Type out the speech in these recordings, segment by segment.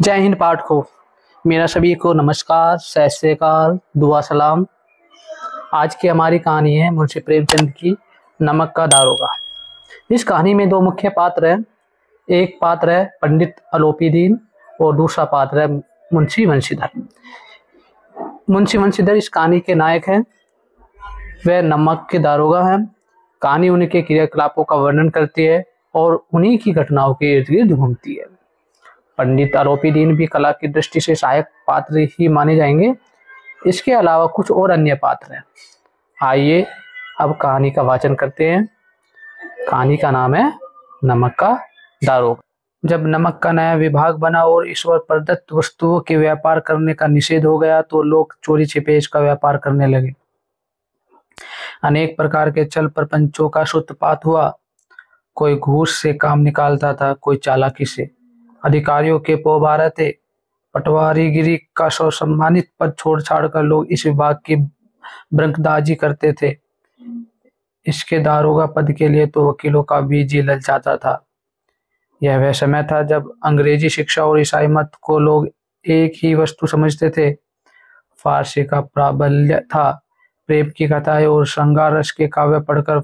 जय हिंद पाठकों। मेरा सभी को नमस्कार, सत श्री अकाल, दुआ सलाम। आज की हमारी कहानी है मुंशी प्रेमचंद की नमक का दारोगा। इस कहानी में दो मुख्य पात्र हैं। एक पात्र है पंडित आलोपीदीन और दूसरा पात्र है मुंशी वंशीधर। मुंशी वंशीधर इस कहानी के नायक हैं। वह नमक के दारोगा हैं। कहानी उनके क्रियाकलापों का वर्णन करती है और उन्हीं की घटनाओं के इर्द गिर्द घूमती है। पंडित आलोपीदीन भी कला की दृष्टि से सहायक पात्र ही माने जाएंगे। इसके अलावा कुछ और अन्य पात्र हैं। आइए अब कहानी का वाचन करते हैं। कहानी का नाम है नमक का दारोगा। जब नमक का नया विभाग बना और ईश्वर प्रदत्त वस्तुओं के व्यापार करने का निषेध हो गया तो लोग चोरी छिपे इसका व्यापार करने लगे। अनेक प्रकार के चल प्रपंचों का सूत्रपात हुआ। कोई घूस से काम निकालता था, कोई चालाकी से। अधिकारियों के पोबारे थे। पटवारीगिरी का सौ सम्मानित पद छोड़ छाड़ कर लोग इस विभाग की ब्रंकदाजी करते थे। इसके दारोगा पद के लिए तो वकीलों का भी जी ललचाता था। यह वह समय था जब अंग्रेजी शिक्षा और ईसाई मत को लोग एक ही वस्तु समझते थे। फारसी का प्राबल्य था। प्रेम की कथाएं और श्रृंगार रस के काव्य पढ़कर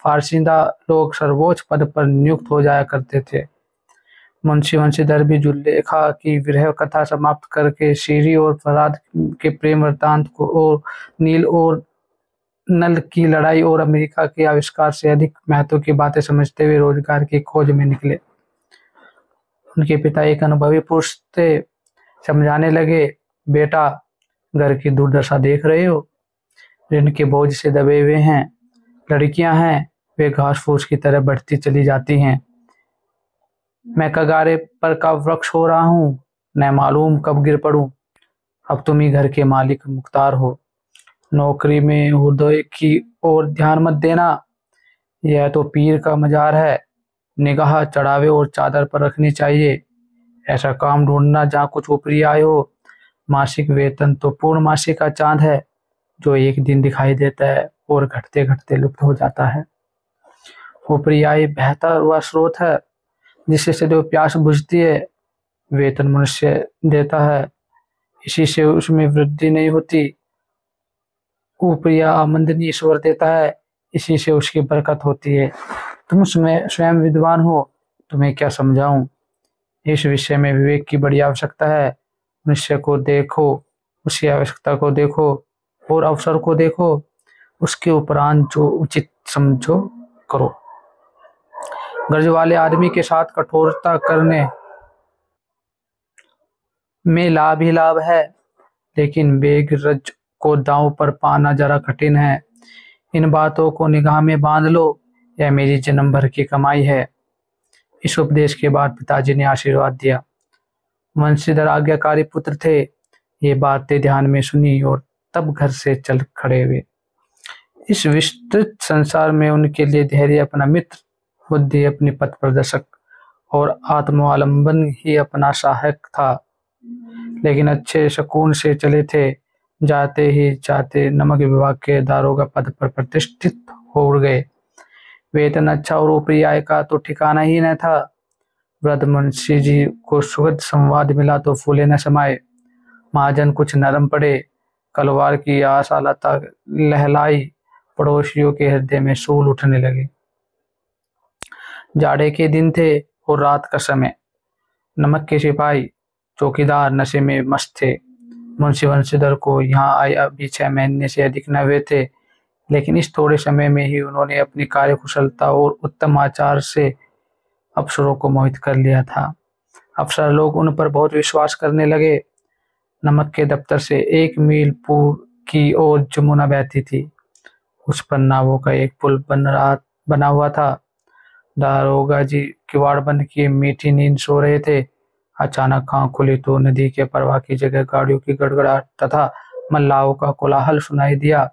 फारसीदा लोग सर्वोच्च पद पर नियुक्त हो जाया करते थे। मुंशी वंशीधर भी जुल्लेखा की विरह कथा समाप्त करके शीरी और फराद के प्रेम वृत्तांत को और नील और नल की लड़ाई और अमेरिका के आविष्कार से अधिक महत्व की बातें समझते हुए रोजगार की खोज में निकले। उनके पिता एक अनुभवी पुरुष थे। समझाने लगे, बेटा घर की दुर्दशा देख रहे हो, ऋण के बोझ से दबे हुए हैं। लड़कियां हैं, वे घास फूस की तरह बढ़ती चली जाती हैं। मैं कगारे पर का वृक्ष हो रहा हूँ, न मालूम कब गिर पड़ूं। अब तुम ही घर के मालिक मुख्तार हो। नौकरी में उहदे की ओर ध्यान मत देना। यह तो पीर का मजार है। निगाह चढ़ावे और चादर पर रखनी चाहिए। ऐसा काम ढूंढना जहाँ कुछ ऊपरी आय हो। मासिक वेतन तो पूर्णमासी का चांद है जो एक दिन दिखाई देता है और घटते घटते लुप्त हो जाता है। ऊपरी आय बेहतर वह स्रोत है जिससे सदैव प्यास बुझती है। वेतन मनुष्य देता है, इसी से उसमें वृद्धि नहीं होती। ऊपरी आमदनी ईश्वर देता है, इसी से उसकी बरकत होती है। तुम स्वयं विद्वान हो, तुम्हें क्या समझाऊं। इस विषय में विवेक की बड़ी आवश्यकता है। मनुष्य को देखो, उसकी आवश्यकता को देखो और अवसर को देखो। उसके उपरांत जो उचित समझो करो। गर्ज वाले आदमी के साथ कठोरता करने में लाभ ही लाभ है, लेकिन बेगरज को दांव पर पाना जरा कठिन है। इन बातों को निगाह में बांध लो, यह मेरी जन्म भर की कमाई है। इस उपदेश के बाद पिताजी ने आशीर्वाद दिया। वंशीधर आज्ञाकारी पुत्र थे। ये बातें ध्यान में सुनी और तब घर से चल खड़े हुए। इस विस्तृत संसार में उनके लिए धैर्य अपना मित्र, बुद्धि अपनी पथ प्रदर्शक और आत्मावलंबन ही अपना सहायक था। लेकिन अच्छे सुकून से चले थे। जाते ही जाते नमक विभाग के दारोगा पद पर प्रतिष्ठित हो गए। वेतन अच्छा और ऊपरी आय का तो ठिकाना ही न था। वृद्ध मुंशी जी को सुखद संवाद मिला तो फूले न समाये। महाजन कुछ नरम पड़े। कलवार की आशा लता लहलाई। पड़ोसियों के हृदय में सूल उठने लगे। जाड़े के दिन थे और रात का समय। नमक के सिपाही चौकीदार नशे में मस्त थे। मुंशी वंशीधर को यहाँ आए अभी 6 महीने से अधिक न हुए थे, लेकिन इस थोड़े समय में ही उन्होंने अपनी कार्यकुशलता और उत्तम आचार से अफसरों को मोहित कर लिया था। अफसर लोग उन पर बहुत विश्वास करने लगे। नमक के दफ्तर से 1 मील पूर्व की ओर जमुना बहती थी। उस पर नावों का एक पुल बना हुआ था। दारोगा जी किवाड़ बंद किए मीठी नींद सो रहे थे। अचानक आंख खुली तो नदी के प्रवाह की जगह गाड़ियों की गड़गड़ाहट तथा मल्लाहों का कोलाहल सुनाई दिया।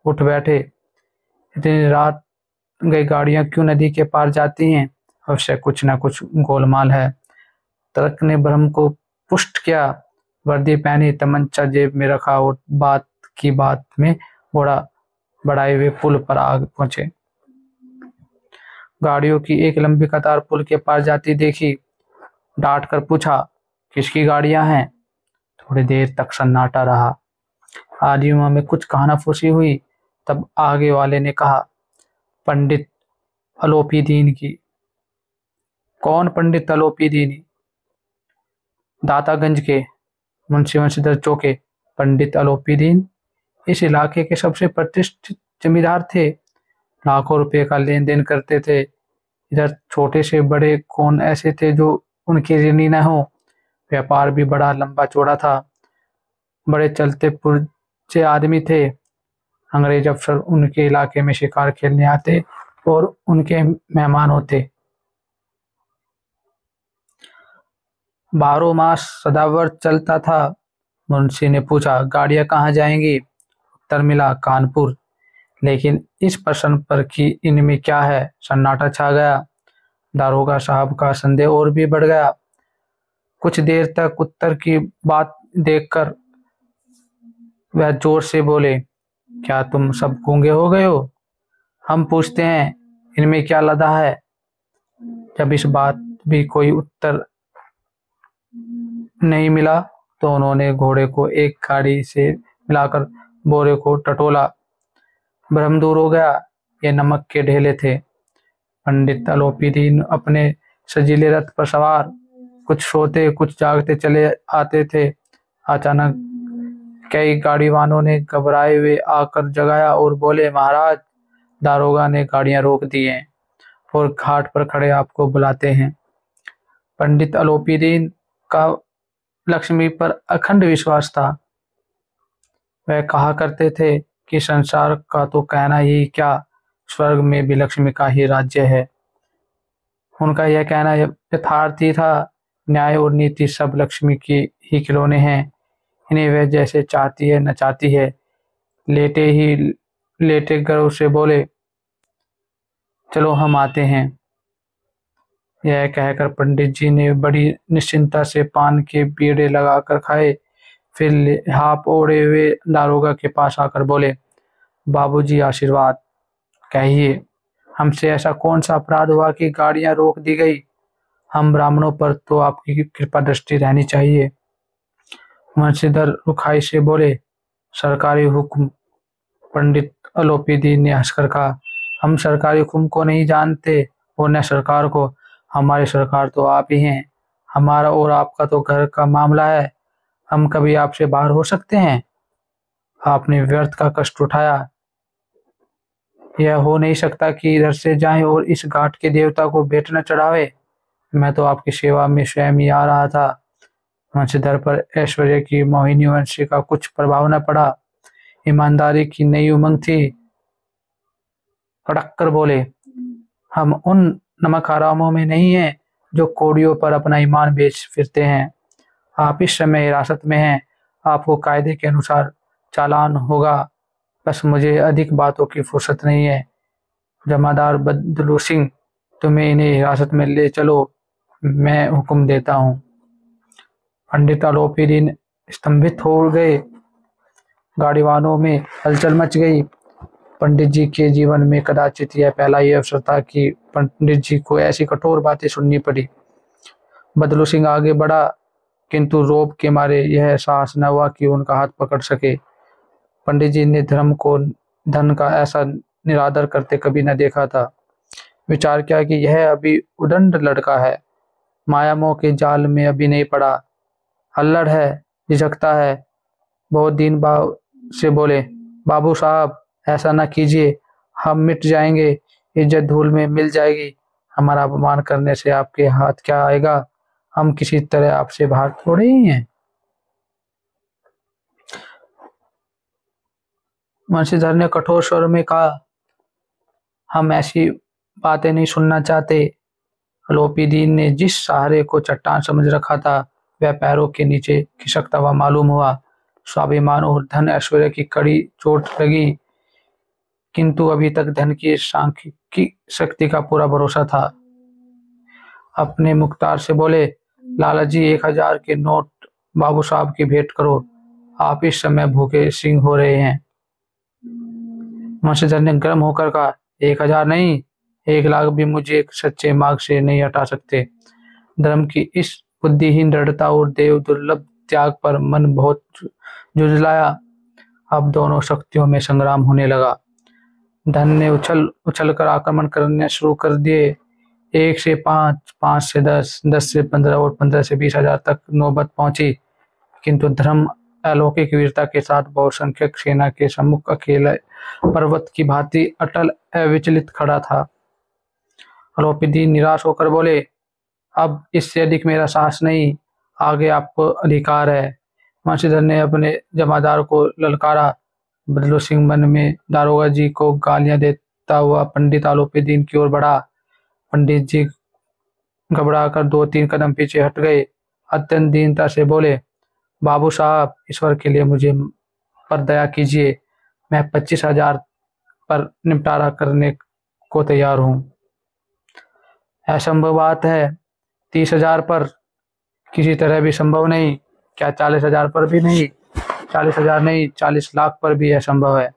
उठ बैठे। इतनी रात गई गाड़ियां क्यों नदी के पार जाती हैं? अवश्य कुछ न कुछ गोलमाल है। तर्क ने भ्रम को पुष्ट किया। वर्दी पहनी, तमंचा जेब में रखा और बात की बात में घोड़ा बढ़ाए हुए पुल पर आ पहुंचे। गाड़ियों की एक लंबी कतार पुल के पार जाती देखी। डांट कर पूछा, किसकी गाड़ियां हैं? थोड़ी देर तक सन्नाटा रहा। आदियों में कुछ कानाफूसी हुई। तब आगे वाले ने कहा, पंडित अलोपी दीन की। कौन पंडित अलोपी दीनी? दातागंज के मुंशी वंशीधर चौके पंडित अलोपी दीन इस इलाके के सबसे प्रतिष्ठित जमींदार थे। लाखों रुपए का लेन देन करते थे। इधर छोटे से बड़े कौन ऐसे थे जो उनके ऋणी न हो। व्यापार भी बड़ा लंबा चौड़ा था। बड़े चलते पुरजे आदमी थे। अंग्रेज अफसर उनके इलाके में शिकार खेलने आते और उनके मेहमान होते। 12 मास सदावर्त चलता था। मुंशी ने पूछा, गाड़ियां कहाँ जाएंगी? उत्तर मिला, कानपुर। लेकिन इस प्रश्न पर कि इनमें क्या है, सन्नाटा छा गया। दारोगा साहब का संदेह और भी बढ़ गया। कुछ देर तक उत्तर की बात देखकर वह जोर से बोले, क्या तुम सब गूंगे हो गए हो? हम पूछते हैं, इनमें क्या लदा है? जब इस बात भी कोई उत्तर नहीं मिला तो उन्होंने घोड़े को एक गाड़ी से मिलाकर बोरे को टटोला। भ्रम दूर हो गया। ये नमक के ढेले थे। पंडित अलोपी दीन अपने सजीले रथ पर सवार, कुछ सोते कुछ जागते चले आते थे। अचानक कई गाड़ीवानों ने घबराए हुए आकर जगाया और बोले, महाराज, दारोगा ने गाड़ियां रोक दी हैं और घाट पर खड़े आपको बुलाते हैं। पंडित अलोपी दीन का लक्ष्मी पर अखंड विश्वास था। वह कहा करते थे कि संसार का तो कहना ही क्या, स्वर्ग में भी लक्ष्मी का ही राज्य है। उनका यह कहना यथार्थ ही था। न्याय और नीति सब लक्ष्मी की ही खिलौने हैं। इन्हें वह जैसे चाहती है नचाती है। लेटे गर्व से बोले, चलो हम आते हैं। यह कहकर पंडित जी ने बड़ी निश्चिंता से पान के बीड़े लगाकर खाए। फिर हाथ ओढ़े हुए दारोगा के पास आकर बोले, बाबूजी आशीर्वाद। कहिए, हमसे ऐसा कौन सा अपराध हुआ कि गाड़ियां रोक दी गई? हम ब्राह्मणों पर तो आपकी कृपा दृष्टि रहनी चाहिए। वंशीधर रुखाई से बोले, सरकारी हुक्म। पंडित अलोपी दीन ने हंसकर कहा, हम सरकारी हुक्म को नहीं जानते और न सरकार को। हमारी सरकार तो आप ही हैं। हमारा और आपका तो घर का मामला है। हम कभी आपसे बाहर हो सकते हैं? आपने व्यर्थ का कष्ट उठाया। यह हो नहीं सकता कि इधर से जाएं और इस घाट के देवता को भेंट न चढ़ावे। मैं तो आपकी सेवा में स्वयं ही आ रहा था। वंशधर पर ऐश्वर्य की मोहिनी वंशी का कुछ प्रभाव न पड़ा। ईमानदारी की नई उमंग थी। कड़क कर बोले, हम उन नमक हरामों में नहीं हैं जो कोड़ियों पर अपना ईमान बेच फिरते हैं। आप इस समय हिरासत में हैं। आपको कायदे के अनुसार चालान होगा। बस मुझे अधिक बातों की फुर्सत नहीं है। जमादार बदलू सिंह, तुम्हें इन्हें हिरासत में ले चलो, मैं हुक्म देता हूँ। पंडित आलोपी दीन स्तंभित हो गए। गाड़ीवानों में हलचल मच गई। पंडित जी के जीवन में कदाचित यह पहला ही अवसर था कि पंडित जी को ऐसी कठोर बातें सुननी पड़ी। बदलू सिंह आगे बढ़ा, किंतु रोब के मारे यह साहस न हुआ कि उनका हाथ पकड़ सके। पंडित जी ने धर्म को धन का ऐसा निरादर करते कभी न देखा था। विचार किया कि यह अभी उदंड लड़का है, माया मोह के जाल में अभी नहीं पड़ा, हल्लड़ है, झिझकता है। बहुत दिन बाद से बोले, बाबू साहब, ऐसा न कीजिए, हम मिट जाएंगे, इज्जत धूल में मिल जाएगी। हमारा अपमान करने से आपके हाथ क्या आएगा? हम किसी तरह आपसे बाहर थोड़े ही हैं। वंशीधर ने कठोर स्वर में कहा, हम ऐसी बातें नहीं सुनना चाहते। अलोपी दीन ने जिस सहारे को चट्टान समझ रखा था वह पैरों के नीचे खिसकता हुआ मालूम हुआ। स्वाभिमान और धन ऐश्वर्य की कड़ी चोट लगी, किंतु अभी तक धन की सांख्यिकी शक्ति का पूरा भरोसा था। अपने मुख्तार से बोले, लाला जी, 1000 के नोट बाबू साहब की भेंट करो। आप इस समय भूखे सिंह हो रहे हैं। वंशीधर ने गर्म होकर कहा, 1000 नहीं, 1 लाख भी मुझे एक सच्चे मार्ग से नहीं हटा सकते। धर्म की इस बुद्धिहीन दृढ़ता और देव दुर्लभ त्याग पर मन बहुत जुझलाया। अब दोनों शक्तियों में संग्राम होने लगा। धन ने उछल उछल कर आक्रमण करने शुरू कर दिए। 1 से 5, 5 से 10, 10 से 15 और 15 से 20 हजार तक नौबत पहुंची, किंतु धर्म अलौकिक वीरता के साथ बहुसंख्यक सेना के सम्मुख अकेले पर्वत की भांति अटल अविचलित खड़ा था। अलोपीदीन निराश होकर बोले, अब इससे अधिक मेरा साहस नहीं, आगे आपको अधिकार है। वंशीधर ने अपने जमादार को ललकारा। बदलू सिंह मन में दारोगा जी को गालियां देता हुआ पंडित आलोपीदीन की ओर बढ़ा। पंडित जी घबराकर 2-3 कदम पीछे हट गए। अत्यंत दीनता से बोले, बाबू साहब, ईश्वर के लिए मुझे पर दया कीजिए। मैं 25,000 पर निपटारा करने को तैयार हूँ। असंभव बात है। 30,000 पर किसी तरह भी संभव नहीं। क्या 40,000 पर भी नहीं? 40,000 नहीं, 40 लाख पर भी असंभव है।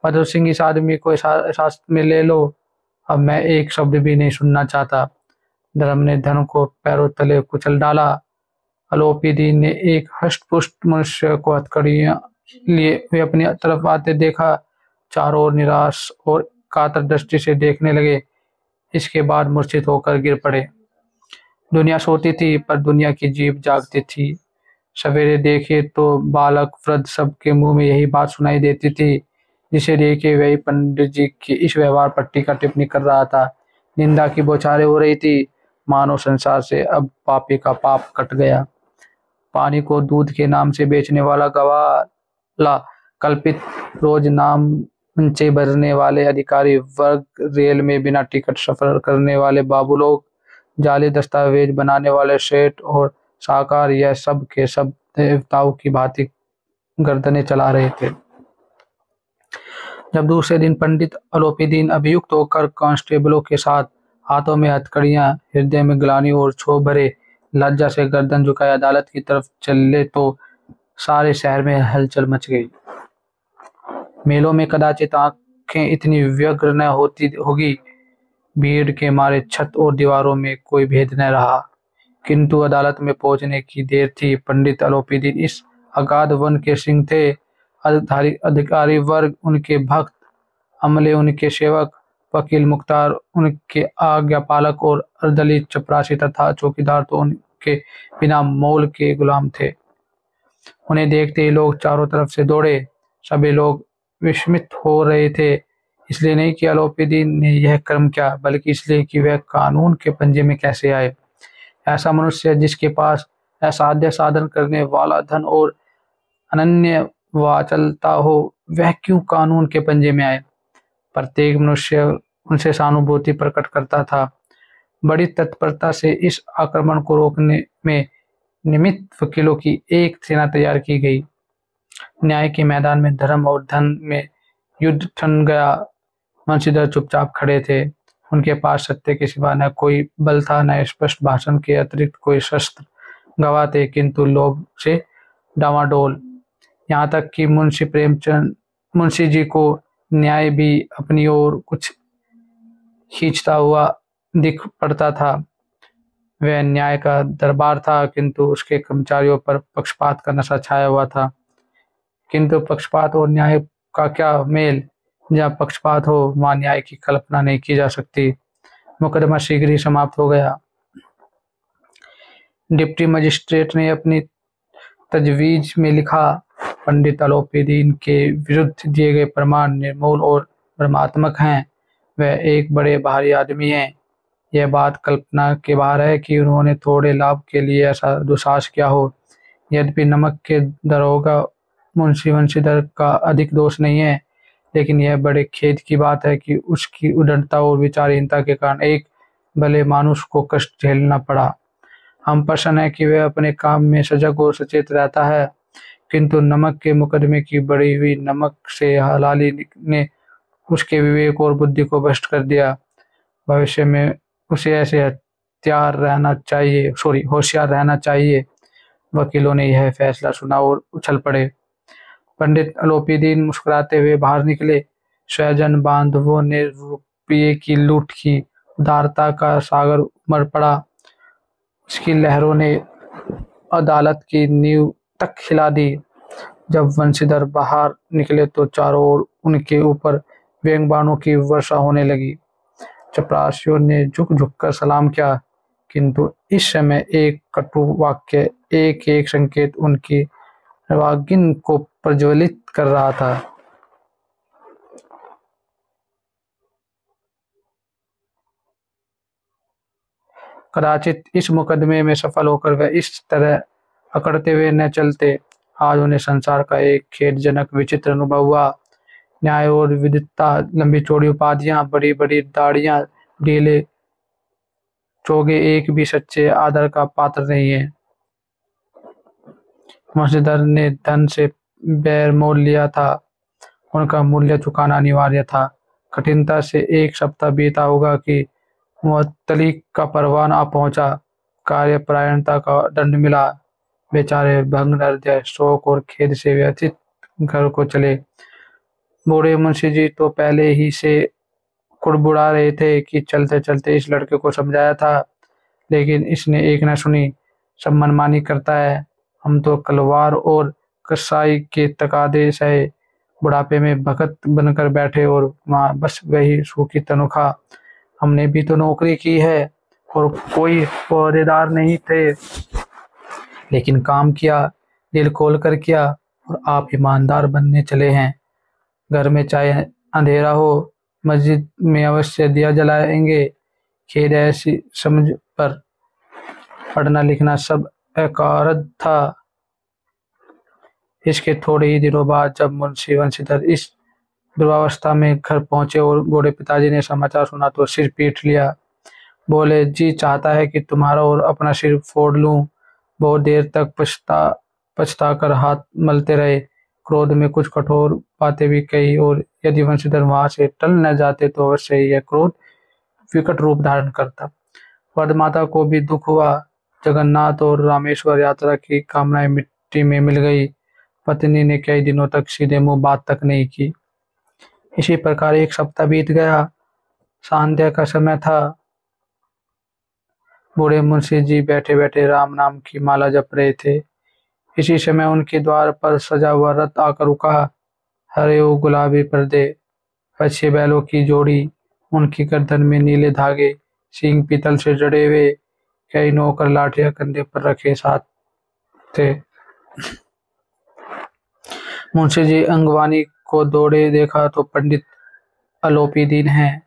बदरू सिंह, इस आदमी को साथ में ले लो। अब मैं एक शब्द भी नहीं सुनना चाहता। धर्म ने धन को पैरों तले कुचल डाला। अलोपीदीन ने एक हष्ट-पुष्ट मनुष्य को हथकड़ियां लिए हुए अपनी तरफ आते देखा। चारों ओर निराश और कातर दृष्टि से देखने लगे। इसके बाद मूर्छित होकर गिर पड़े। दुनिया सोती थी, पर दुनिया की जीभ जागती थी। सवेरे देखे तो बालक वृद्ध सबके मुंह में यही बात सुनाई देती थी, जिसे देखे वही पंडित जी की इस व्यवहार पर टीका टिप्पणी कर रहा था। निंदा की बौछारें हो रही थी। मानव संसार से अब पापी का पाप कट गया। पानी को दूध के नाम से बेचने वाला गवाला, कल्पित रोज नाम मंचे भरने वाले अधिकारी वर्ग, रेल में बिना टिकट सफर करने वाले बाबू लोग, जाली दस्तावेज बनाने वाले सेठ और साकार, यह सब के सब देवताओं की भांति गर्दनें चला रहे थे। जब दूसरे दिन पंडित अलोपीदीन अभियुक्त होकर कांस्टेबलों के साथ, हाथों में हथकड़ियां, हृदय में ग्लानि और क्षोभ भरे, लज्जा से गर्दन झुकाए अदालत की तरफ चले तो सारे शहर में हलचल मच गई। मेलों में कदाचित आंखें इतनी व्यग्र न होती होगी। भीड़ के मारे छत और दीवारों में कोई भेद न रहा। किंतु अदालत में पहुंचने की देर थी। पंडित अलोपीदीन इस अगाध वन के सिंह थे। अधिकारी वर्ग उनके भक्त, अमले उनके सेवक, वकील मुख्तार उनके आज्ञापालक और अर्दली चपरासी तथा चौकीदार तो उनके बिना मोल के गुलाम थे। उन्हें देखते ही लोग चारों तरफ से दौड़े। सभी लोग विस्मित हो रहे थे, इसलिए नहीं कि अलोपीदीन ने यह कर्म किया, बल्कि इसलिए कि वह कानून के पंजे में कैसे आए। ऐसा मनुष्य जिसके पास असाध्य साधन करने वाला धन और अनन्य वाचलता हो, वह क्यों कानून के पंजे में आए। प्रत्येक मनुष्य उनसे सहानुभूति प्रकट करता था। बड़ी तत्परता से इस आक्रमण को रोकने में निमित्त वकीलों की एक सेना तैयार की गई। न्याय के मैदान में धर्म और धन में युद्ध ठन गया। वंशीधर चुपचाप खड़े थे। उनके पास सत्य के सिवा न कोई बल था, न स्पष्ट भाषण के अतिरिक्त कोई शस्त्र। गवाह थे, किंतु लोभ से डामाडोल। यहाँ तक कि मुंशी जी को न्याय भी अपनी ओर कुछ खींचता हुआ दिख पड़ता था। वह न्याय का दरबार था, किंतु उसके कर्मचारियों पर पक्षपात का नशा छाया हुआ था। किंतु पक्षपात और न्याय का क्या मेल। जहाँ पक्षपात हो वहाँ न्याय की कल्पना नहीं की जा सकती। मुकदमा शीघ्र ही समाप्त हो गया। डिप्टी मजिस्ट्रेट ने अपनी तजवीज में लिखा, पंडित अलोपीदीन के विरुद्ध दिए गए प्रमाण निर्मूल और भ्रमात्मक हैं। वह एक बड़े भारी आदमी हैं। यह बात कल्पना के बाहर है कि उन्होंने थोड़े लाभ के लिए ऐसा दुस्साहस किया हो। यद्यपि नमक के दरोगा मुंशी वंशीधर का अधिक दोष नहीं है, लेकिन यह बड़े खेद की बात है कि उसकी उद्दंडता और विचारहीनता के कारण एक भले मानुष को कष्ट झेलना पड़ा। हम प्रसन्न है कि वह अपने काम में सजग और सचेत रहता है, किंतु नमक के मुकदमे की बढ़ी हुई नमक से हलाली ने उसके विवेक और बुद्धि को भ्रष्ट कर दिया। भविष्य में उसे ऐसे होशियार रहना चाहिए। वकीलों ने यह फैसला सुना और उछल पड़े। पंडित अलोपीदीन मुस्कुराते हुए बाहर निकले। स्वजन बांधवों ने रुपये की लूट की। उदारता का सागर उमड़ पड़ा। इसकी लहरों ने अदालत की नींव तक हिला दी। जब वंशीधर बाहर निकले तो चारों ओर उनके ऊपर व्यंग बाणों की वर्षा होने लगी। चपरासियों ने झुक झुक कर सलाम किया, किंतु इस समय एक कटु वाक्य, एक एक संकेत उनकी रागिन को प्रज्वलित कर रहा था। कदाचित इस मुकदमे में सफल होकर वह इस तरह अकड़ते हुए न चलते। आज उन्हें संसार का एक खेदजनक विचित्र अनुभव हुआ। न्याय और विद्वता, लंबी चौड़ी उपाधियां, बड़ी बड़ी दाढ़ियां, ढीले चोगे एक भी सच्चे आदर का पात्र नहीं है। मसीधर ने धन से बैर मोल लिया था, उनका मूल्य चुकाना अनिवार्य था। कठिनता से एक सप्ताह बीता होगा कि मुअत्तली का परवान आ पहुंचा। कार्यपरायणता का दंड मिला। बेचारे भंग हृदय, शोक और खेद से व्यथित घर को चले। बूढ़े मुंशी जी तो पहले ही से कुड़बुड़ा रहे थे कि चलते चलते इस लड़के को समझाया था, लेकिन इसने एक न सुनी। सब मनमानी करता है। हम तो कलवार और कसाई के तकादे सहे बुढ़ापे में भगत बनकर बैठे और वहाँ बस वही सूखी तनख्वाह। हमने भी तो नौकरी की है और कोई पौधेदार नहीं थे, लेकिन काम किया, दिल खोल कर किया, और आप ईमानदार बनने चले हैं। घर में चाहे अंधेरा हो, मस्जिद में अवश्य दिया जलाएंगे। खेद ऐसी समझ पर पढ़ना लिखना सब अकारद था। इसके थोड़े ही दिनों बाद जब मुंशी वंशीधर इस दुर्वावस्था में घर पहुंचे और बूढ़े पिताजी ने समाचार सुना तो सिर पीट लिया। बोले, जी चाहता है कि तुम्हारा और अपना सिर फोड़ लूं। बहुत देर तक पछता कर हाथ मलते रहे। क्रोध में कुछ कठोर बातें भी कही, और यदि वंशीधर वहां से टल न जाते तो अवश्य ही यह क्रोध विकट रूप धारण करता। वर्धमाता को भी दुख हुआ। जगन्नाथ और रामेश्वर यात्रा की कामनाएं मिट्टी में मिल गई। पत्नी ने कई दिनों तक सीधे मुंह बात तक नहीं की। इसी प्रकार एक सप्ताह बीत गया। संध्या का समय था। बूढ़े मुंशी जी बैठे बैठे राम नाम की माला जप रहे थे। इसी समय उनके द्वार पर सजा हुआ रथ आकर रुका। हरे और गुलाबी पर्दे, अच्छे बैलों की जोड़ी, उनकी गर्दन में नीले धागे, सींग पीतल से जड़े हुए, कई नौकर लाठियां कंधे पर रखे साथ थे। मुंशी जी अंगवानी को दौड़े देखा तो पंडित अलोपी दीन हैं।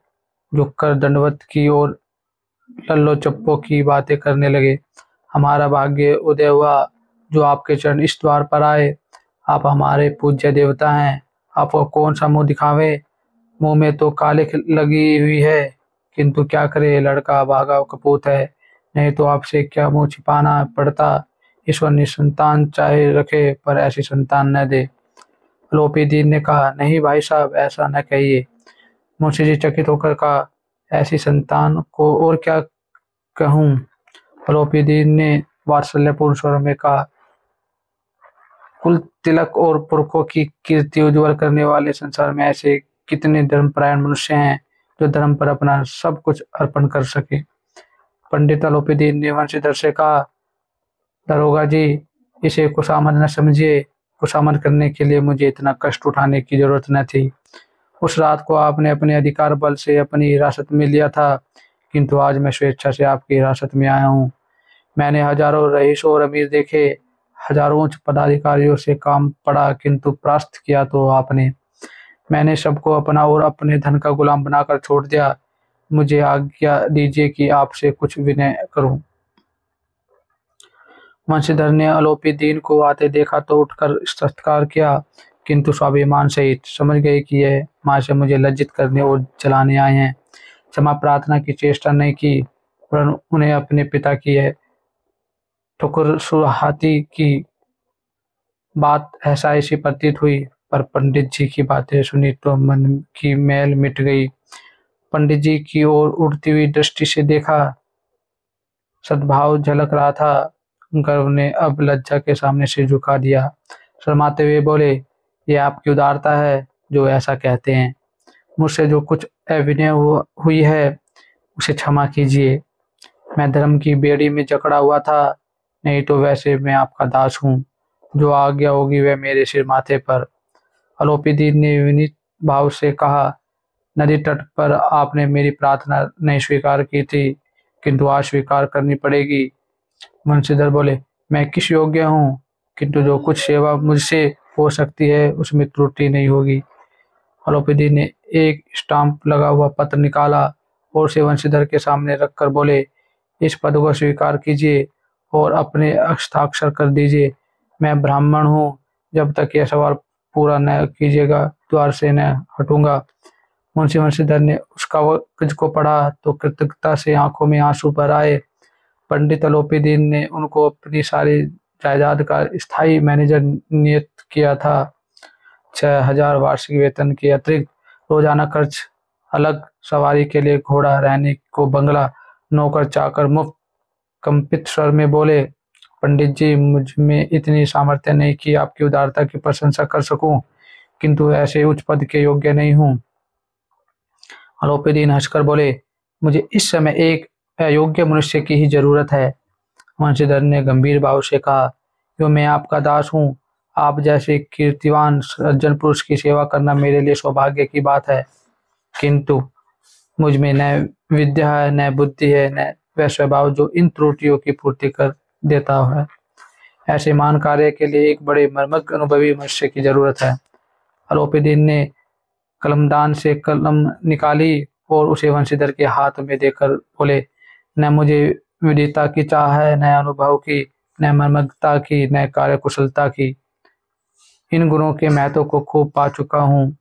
झुककर दंडवत की और लल्लो चप्पो की बातें करने लगे। हमारा भाग्य उदय हुआ जो आपके चरण इस द्वार पर आए। आप हमारे पूज्य देवता हैं। आपको कौन सा मुंह दिखावे। मुंह में तो कालिख लगी हुई है, किंतु क्या करे, लड़का भागा कपूत है। नहीं तो आपसे क्या मुंह छिपाना पड़ता। ईश्वर निसंतान चाहे रखे, पर ऐसी संतान न दे। लोपी दीन ने कहा, नहीं भाई साहब, ऐसा न कहिए। मुंशी जी चकित होकर कहा, ऐसी संतान को और क्या कहूँ। लोपी दीन ने वात्सल्यपूर्ण स्वर में कहा, कुल तिलक और पुरखों की कीर्ति उज्जवल करने वाले संसार में ऐसे कितने धर्मपरायण मनुष्य हैं जो धर्म पर अपना सब कुछ अर्पण कर सके। पंडित अलोपी दीन ने वंशीधर से कहा, दरोगा जी, इसे खुशामद न समझिए। खुशामद करने के लिए मुझे इतना कष्ट उठाने की जरूरत न थी। उस रात को आपने अपने अधिकार बल से अपनी हिरासत में लिया था, किंतु आज मैं स्वेच्छा से आपकी हिरासत में आया हूँ। मैंने हजारों रईस और अमीर देखे, हजारों उच्च पदाधिकारियों से काम पड़ा, किंतु परास्त किया तो आपने। मैंने सबको अपना और अपने धन का गुलाम बनाकर छोड़ दिया। मुझे आज्ञा दीजिए कि आपसे कुछ विनय करूं। वंशीधर ने अलोपी दीन को आते देखा तो उठकर सत्कार किया, किंतु स्वाभिमान सहित। समझ गए कि यह माँ से मुझे लज्जित करने और जलाने आए हैं। क्षमा प्रार्थना की चेष्टा नहीं की, वरन उन्हें अपने पिता की यह ठुकुर सुहाती की बात ऐसा ऐसी प्रतीत हुई। पर पंडित जी की बातें सुनी तो मन की मैल मिट गई। पंडित जी की ओर उड़ती हुई दृष्टि से देखा, सद्भाव झलक रहा था। गर्व ने अब लज्जा के सामने सिर झुका दिया। शर्माते हुए बोले, ये आपकी उदारता है जो ऐसा कहते हैं। मुझसे जो कुछ अविनय हुई है उसे क्षमा कीजिए। मैं धर्म की बेड़ी में जकड़ा हुआ था, नहीं तो वैसे मैं आपका दास हूँ। जो आज्ञा होगी वह मेरे सिर माथे पर। अलोपीदी ने विनीत भाव से कहा, नदी तट पर आपने मेरी प्रार्थना नहीं स्वीकार की थी, किंतु आज स्वीकार करनी पड़ेगी। वंशीधर बोले, मैं किस योग्य हूँ, किंतु जो कुछ सेवा मुझसे हो सकती है उसमें त्रुटि नहीं होगी। अलोपीदी ने एक स्टाम्प लगा हुआ पत्र निकाला और उसे वंशीधर के सामने रखकर बोले, इस पद को स्वीकार कीजिए और अपने हस्ताक्षर कर दीजिए। मैं ब्राह्मण हूँ, जब तक यह सवाल पूरा न कीजिएगा द्वार से न हटूंगा। मुंशी वंशीधर ने उस कागज को पढ़ा तो कृतज्ञता से आंखों में आंसू भर आए। पंडित अलोपीदीन ने उनको अपनी सारी जायदाद का स्थायी मैनेजर नियुक्त किया था। 6,000 वार्षिक वेतन के अतिरिक्त रोजाना खर्च, अलग सवारी के लिए घोड़ा, रहने को बंगला, नौकर चाकर मुफ्त। कंपित स्वर में बोले, पंडित जी, मुझ में इतनी सामर्थ्य नहीं कि आपकी उदारता की प्रशंसा कर सकूं, किंतु ऐसे उच्च पद के योग्य नहीं हूं। अलोपीदीन हंसकर बोले, मुझे इस समय एक अयोग्य मनुष्य की ही जरूरत है। वंशीधर ने गंभीर भाव से कहा, जो मैं आपका दास हूँ, आप जैसे कीर्तिवान सज्जन पुरुष की सेवा करना मेरे लिए सौभाग्य की बात है, किंतु मुझ में न विद्या है, न बुद्धि है, न वह स्वभाव जो इन त्रुटियों की पूर्ति कर देता है। ऐसे महान कार्य के लिए एक बड़े मर्मज्ञ अनुभवी मनुष्य की जरूरत है। अलोपीदीन ने कलमदान से कलम निकाली और उसे वंशीधर के हाथ में देकर बोले, न मुझे विदिता की चाह है, न अनुभव की, न मर्मज्ञता की, न कार्यकुशलता की। इन गुणों के महत्व को खूब पा चुका हूँ।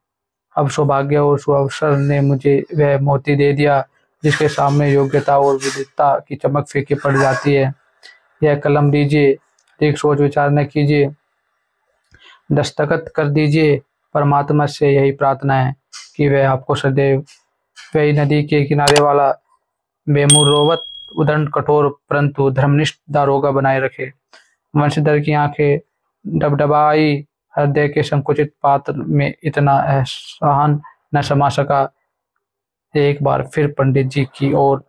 अब सौभाग्य और सुअवसर ने मुझे वह मोती दे दिया जिसके सामने योग्यता और विदिता की चमक फीकी पड़ जाती है। यह कलम दीजिए, एक सोच विचार न कीजिए, दस्तखत कर दीजिए। परमात्मा से यही प्रार्थना है कि वह आपको सदैव वही नदी के किनारे वाला बेमुरौवत, उदंड, कठोर परंतु धर्मनिष्ठ दारोगा बनाए रखे। वंशीधर की आंखें डबडबाई। हृदय के संकुचित पात्र में इतना असहन न समा सका। एक बार फिर पंडित जी की ओर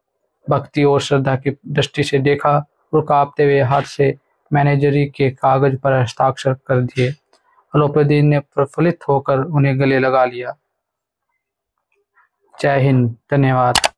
भक्ति और श्रद्धा की दृष्टि से देखा और कांपते हुए हाथ से मैनेजरी के कागज पर हस्ताक्षर कर दिए। अलोपीदीन ने प्रफुल्लित होकर उन्हें गले लगा लिया। जय हिंद, धन्यवाद।